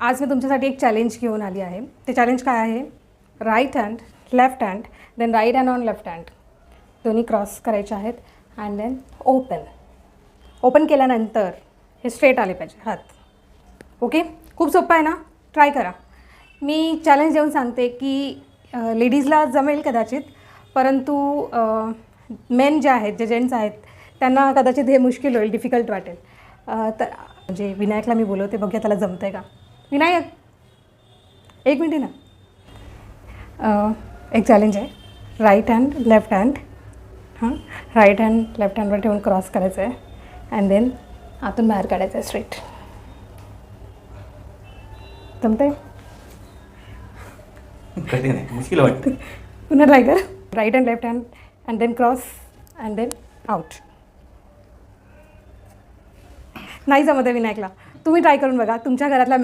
आज मी तुमच्यासाठी एक चॅलेंज घेऊन आली आहे. ते चॅलेंज काय आहे? Right hand, left hand, then right hand on left hand दोन्ही क्रॉस करायचे आहेत. अँड देन ओपन केल्यानंतर हे स्ट्रेट आले पाहिजे हात. ओके, खूप सोपं आहे ना? ट्राय करा. मी चॅलेंज देऊन सांगते की लेडीजला जमेल कदाचित, परंतु मेन जे आहेत, जे जेंट्स आहेत, त्यांना कदाचित हे मुश्किल होईल, डिफिकल्ट वाटेल. तर म्हणजे विनायकला मी बोलवते, बघूया त्याला जमतं आहे का. विनायक, एक मिनिट ना. एक चॅलेंज आहे. Right hand, left hand. Right hand left हँडवर ठेवून क्रॉस करायचं आहे. अँड देन आतून बाहेर काढायचं आहे स्ट्रेट. जमतं आहे? कठीण आहे, मुश्किल वाटतं. पुन्हा ट्राय कर. Right hand left hand and then cross and then out. नाही जमत आहे विनायकला. तुम्ही ट्राय करून बघा. तुमच्या घरातला